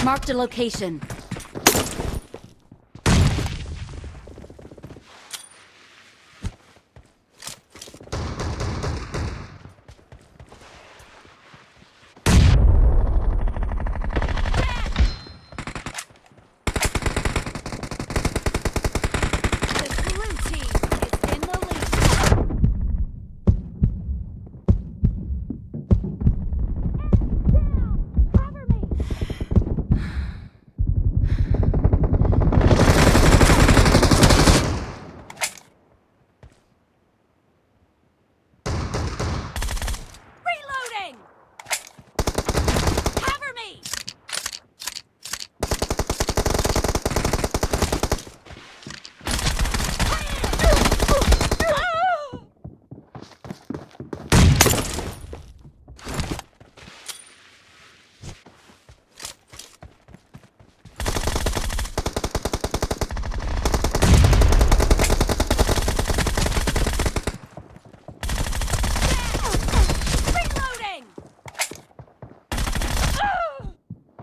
Marked a location.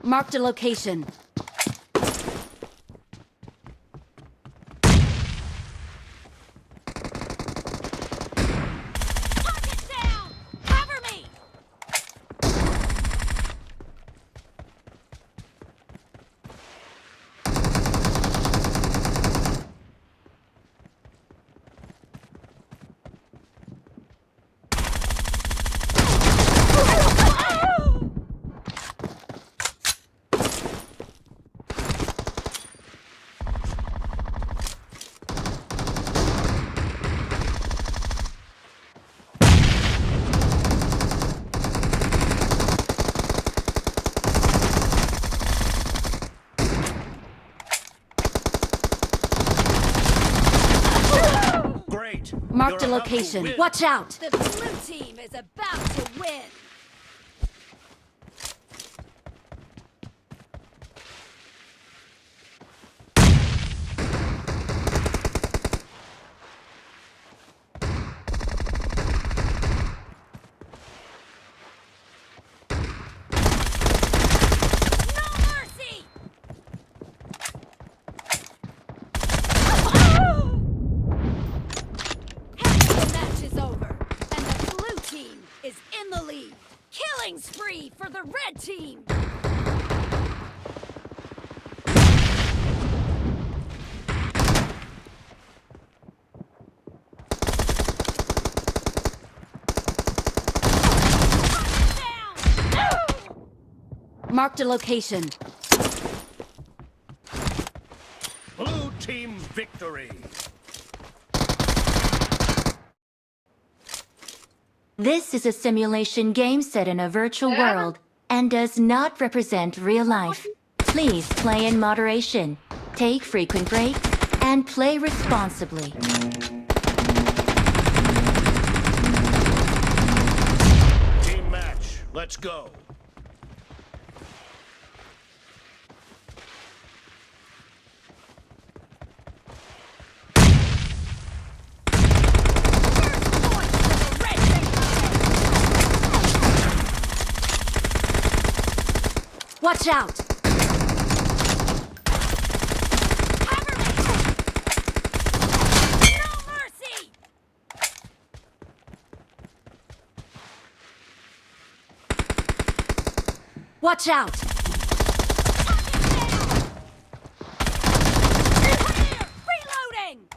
Marked a location. Target down! Cover me! Marked a location. Watch out! The blue team is about to win! Is in the lead. Killing spree for the red team. Marked a location. Blue team victory. This is a simulation game set in a virtual world and does not represent real life. Please play in moderation, take frequent breaks, and play responsibly. Team match, let's go. Watch out! Cover me! No mercy! Watch out! Reloading!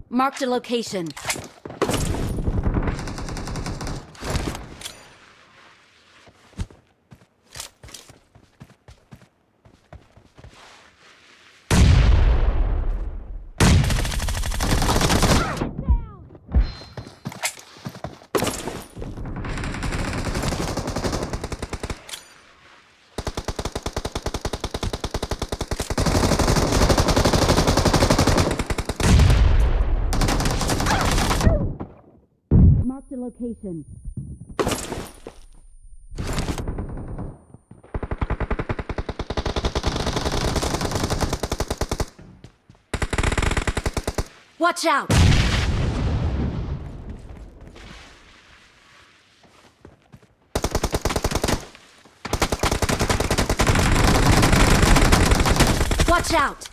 Marked a location. Marked a location. Watch out! Watch out!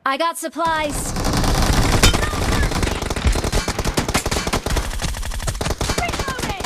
I got supplies. Reloading!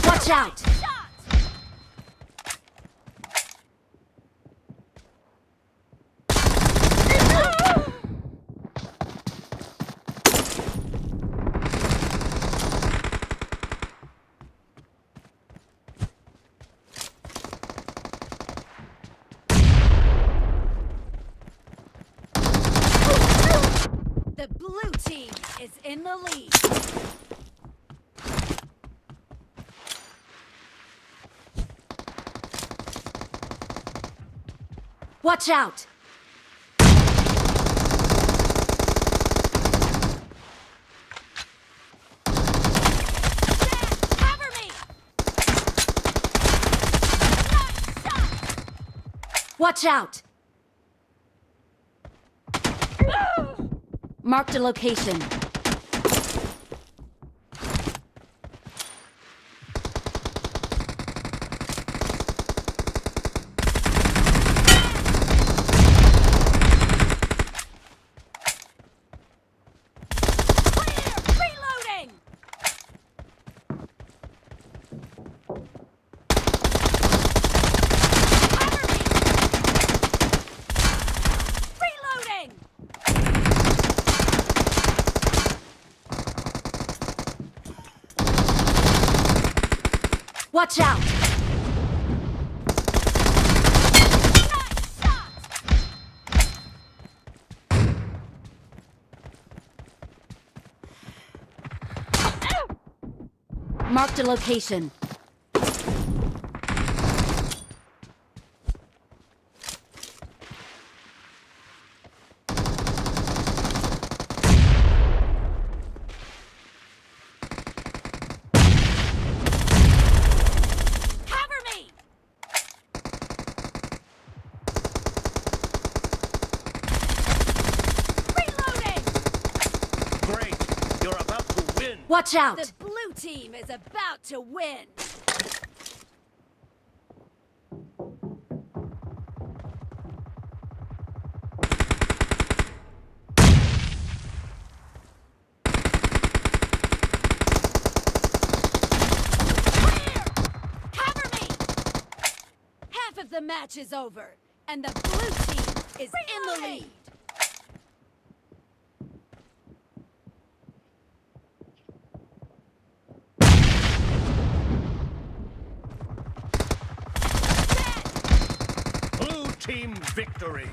Watch out! Shot! The blue team is in the lead. Watch out! Cover me! Nice shot! Watch out! Marked a location. Clear! Reloading! Cover me! Reloading! Watch out! Nice shot! Marked a location. Cover me! Reloading! Great. You're about to win. Watch out! The blue team is about to win. Clear! Cover me! Half of the match is over, and the blue team is in the lead. Blue team victory.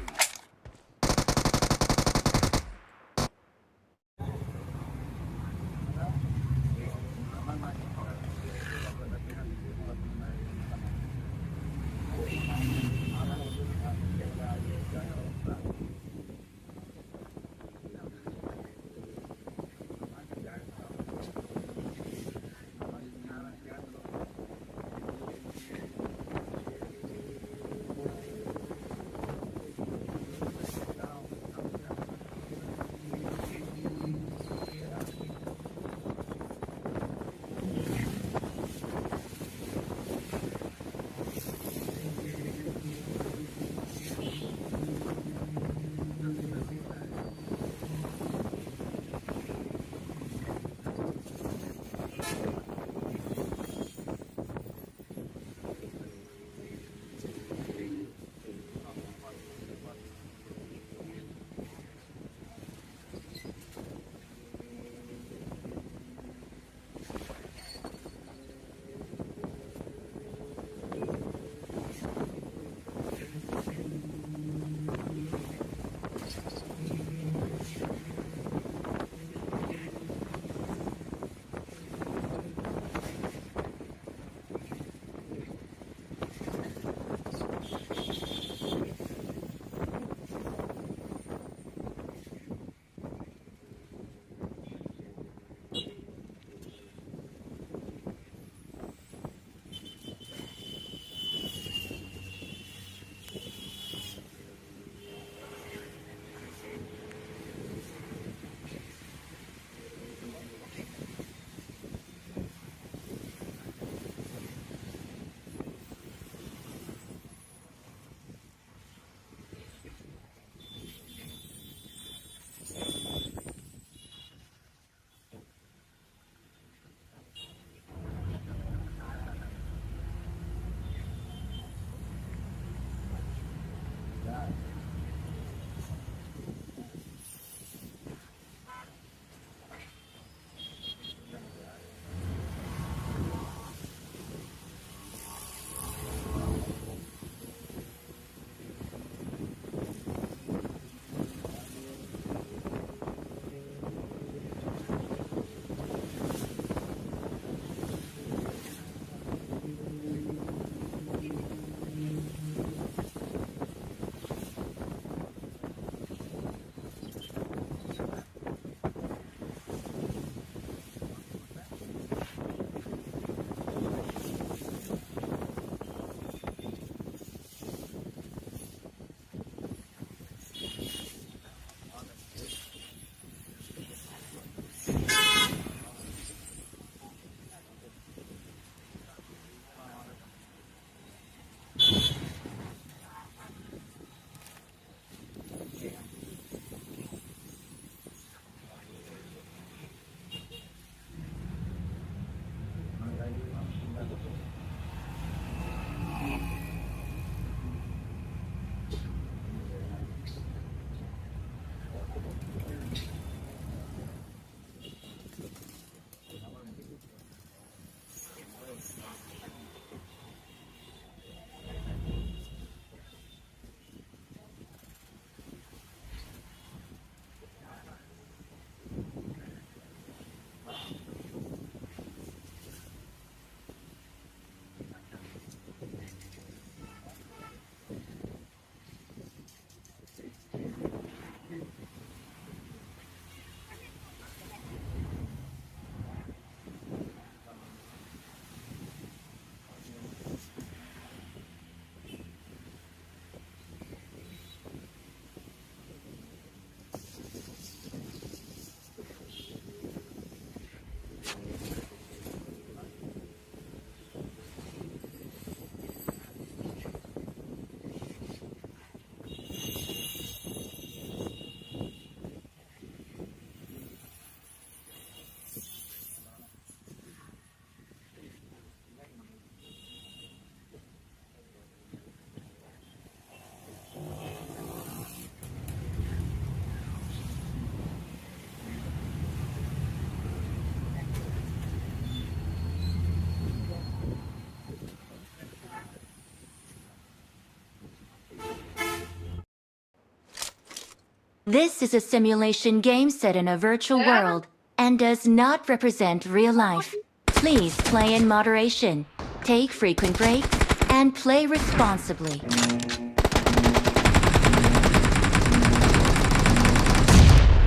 This is a simulation game set in a virtual world and does not represent real life. Please play in moderation, take frequent breaks, and play responsibly.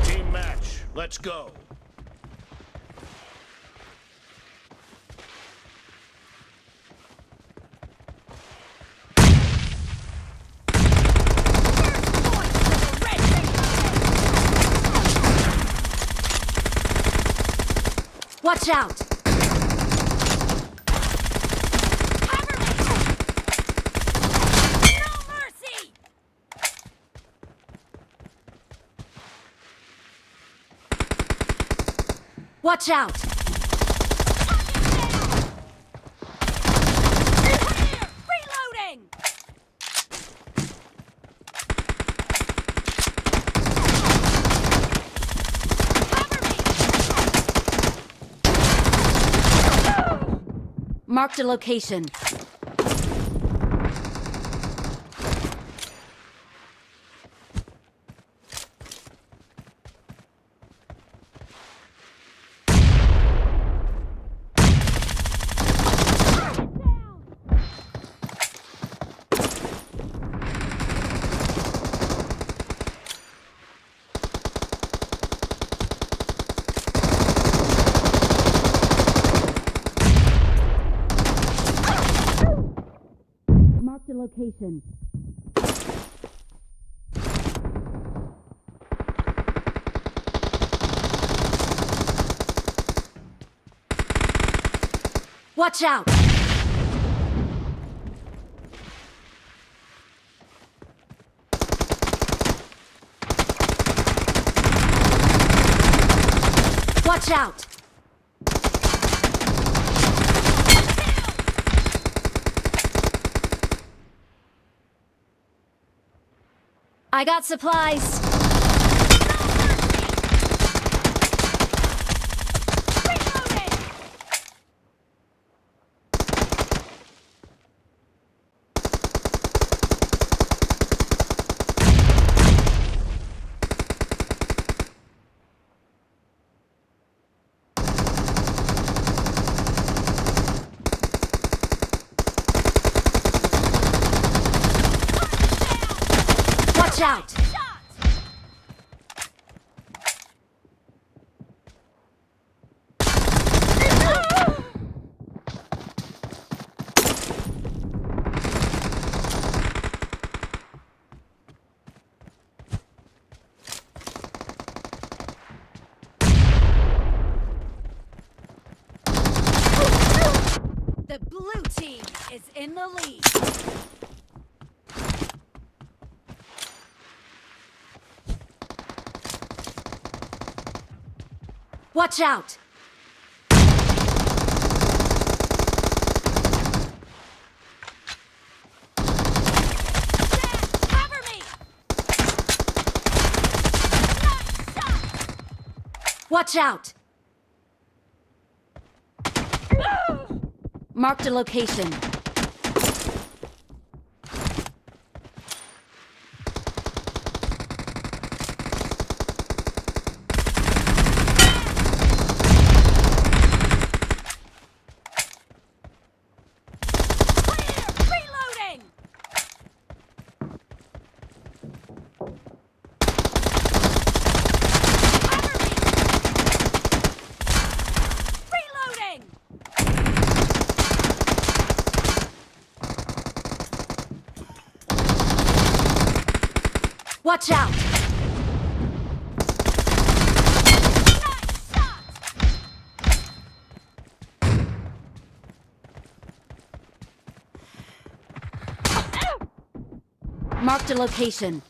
Team match. Let's go. Watch out! Cover me! No mercy! Watch out! Clear! Reloading! Marked a location. Marked a location. Watch out! Watch out! I got supplies. Reloading! Watch out! Shot! The blue team is in the lead. Watch out! Cover me! Nice shot! Watch out! Marked a location. Reloading! Cover me! Reloading! Watch out! Nice shot! Marked a location.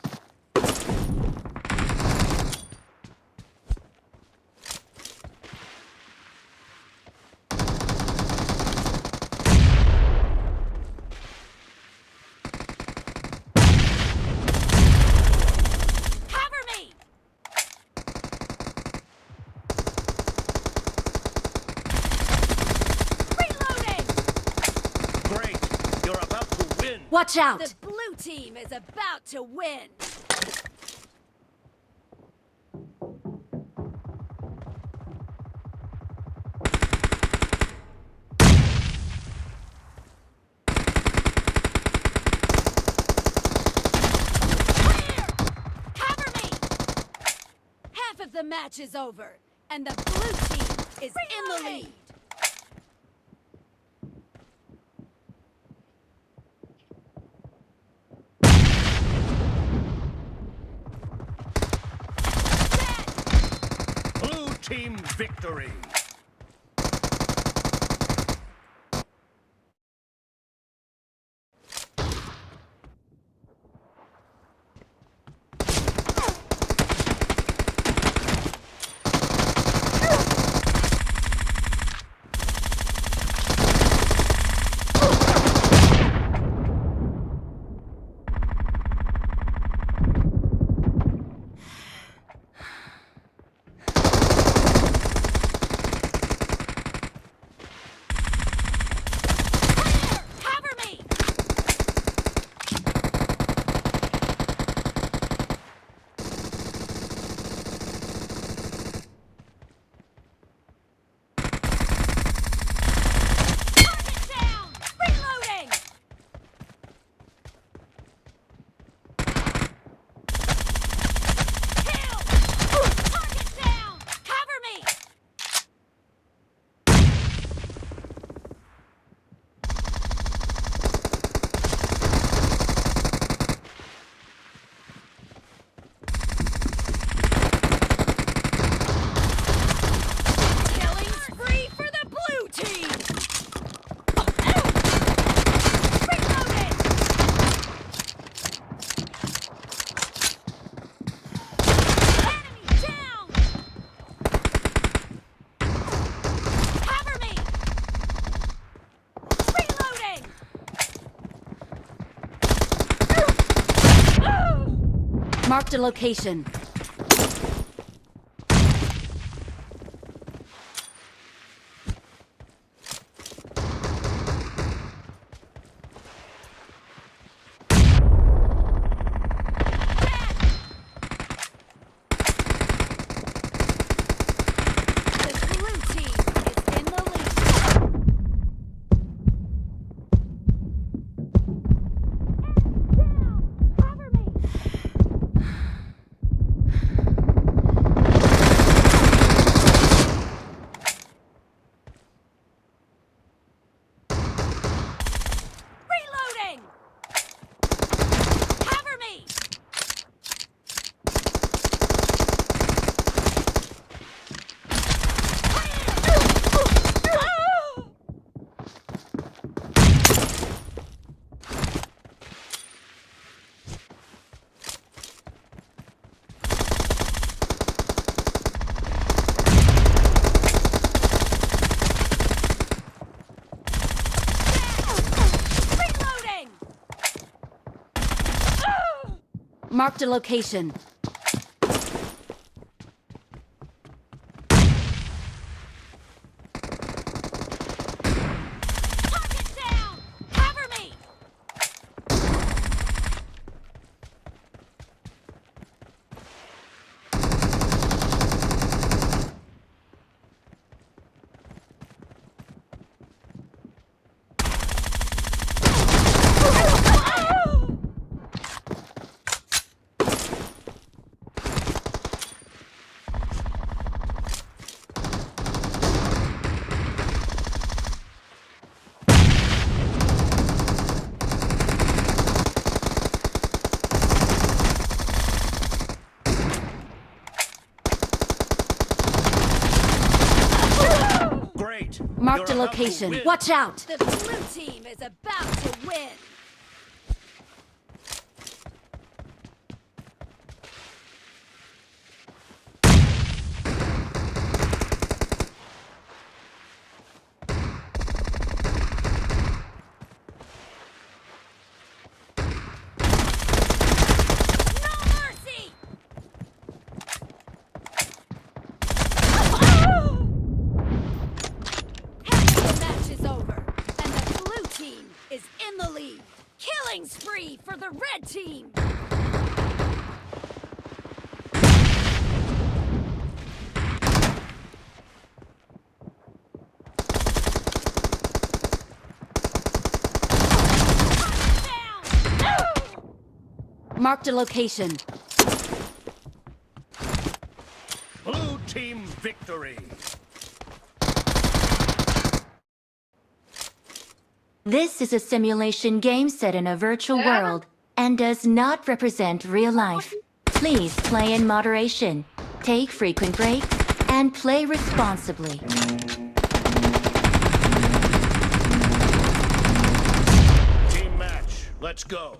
Cover me! Reloading! Great. You're about to win. Watch out! The blue team is about to win. the match is over, and the blue team is in the lead. Blue team victory. Marked a location. Marked a location. Target down! Cover me! Marked a You're about to location. win. Watch out! The blue team is about to win. Killing spree for the red team! Marked a location. Blue team victory. This is a simulation game set in a virtual world and does not represent real life. Please play in moderation, take frequent breaks, and play responsibly. Team match, let's go.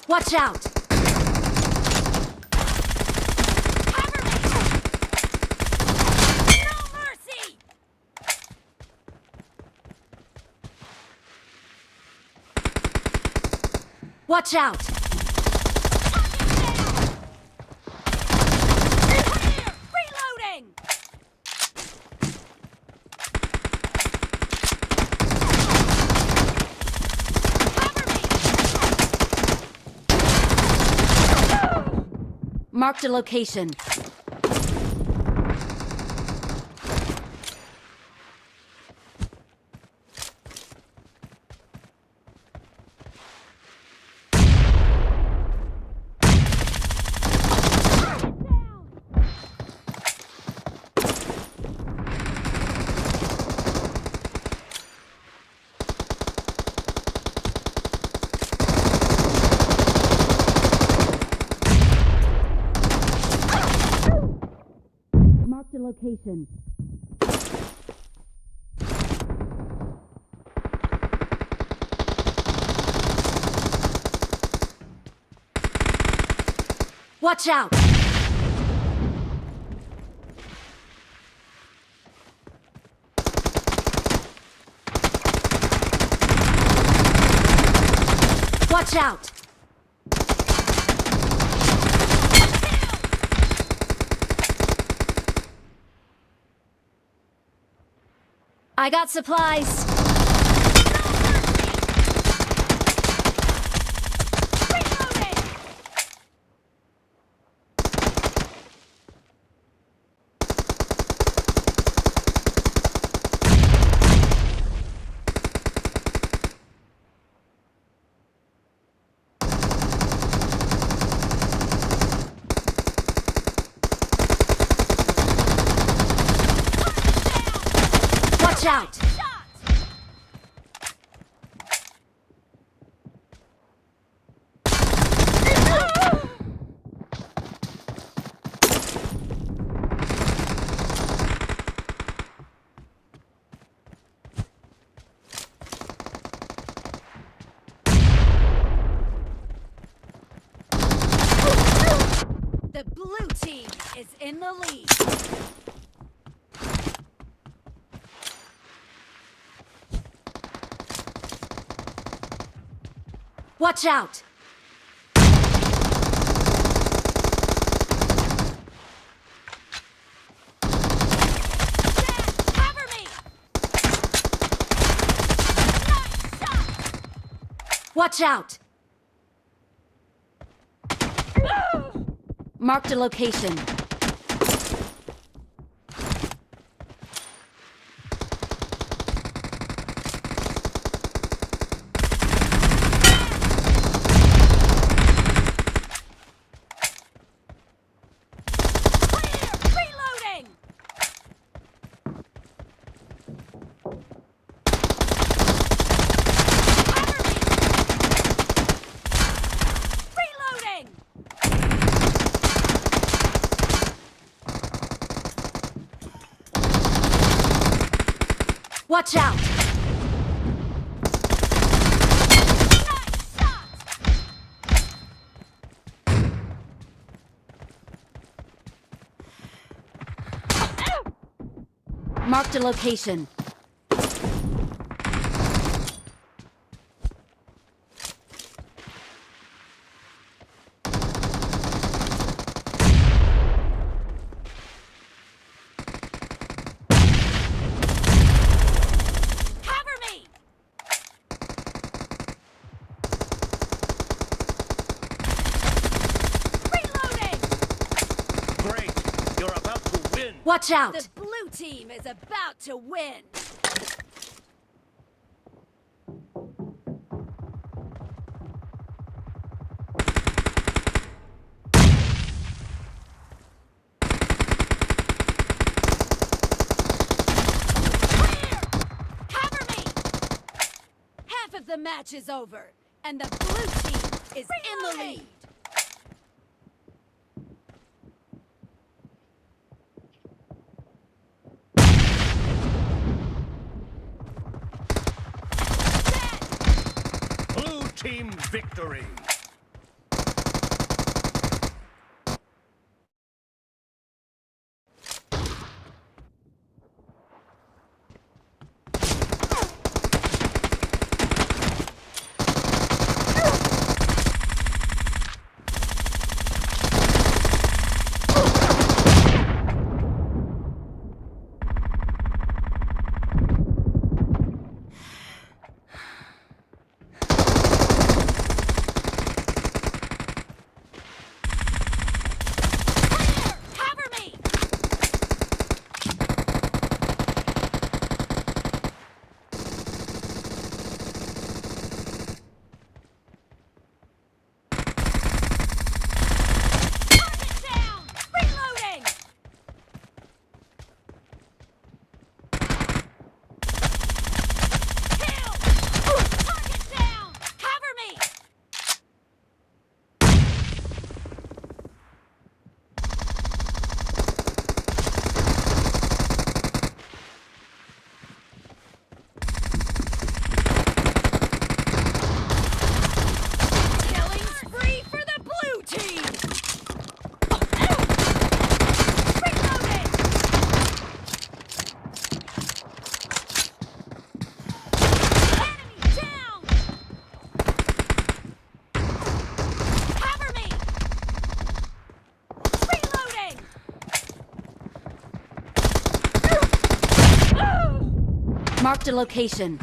Watch out! Cover me! No mercy! Watch out! Clear! Reloading! Marked a location. Marked a location. Watch out! Watch out! I got supplies. Reloading! Watch out! Shot! The blue team is in the lead. Watch out! Cover me! Nice shot! Watch out! Marked a location. Clear! Reloading! Cover me! Reloading! Watch out! Nice shot! Marked a location. Cover me! Reloading! Great. You're Watch out! The blue team is about to win. Cover me! Half of the match is over, and the blue team is in the lead. Blue team victory. Cover me! Target down! Reloading! Kill! Target down! Cover me! Killing spree for the blue team! Reloading! Enemy down! Cover me! Reloading! Marked a location.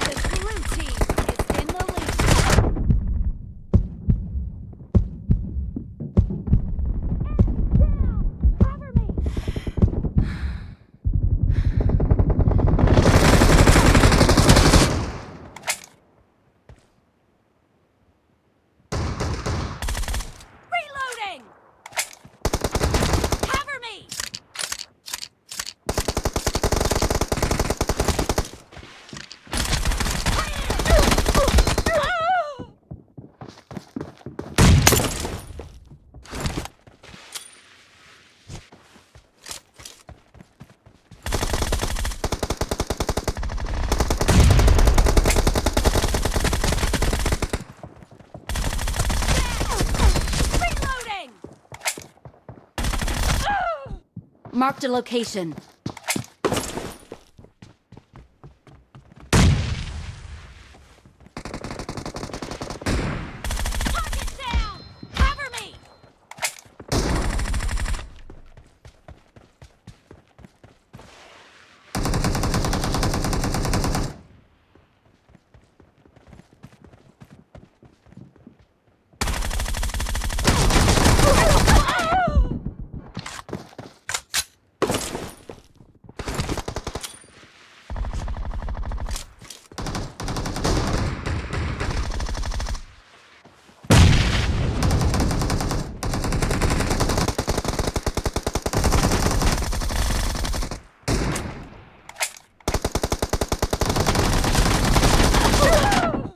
The blue team is in the lead. Cover me! Reloading! Cover me! Reloading! Marked a location. Target down! Cover me!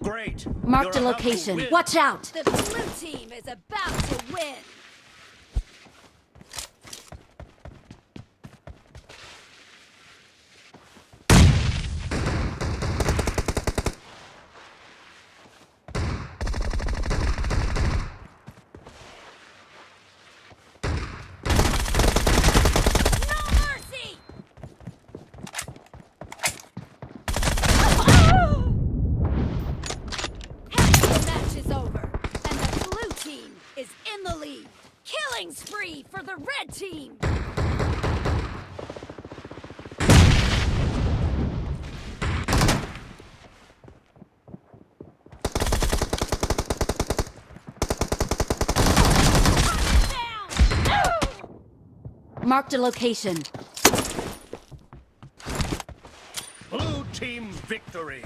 Great. Marked a You're about to location. win. Watch out! The blue team is about to win. is in the lead. Killing spree for the red team! Marked a location. Blue team victory.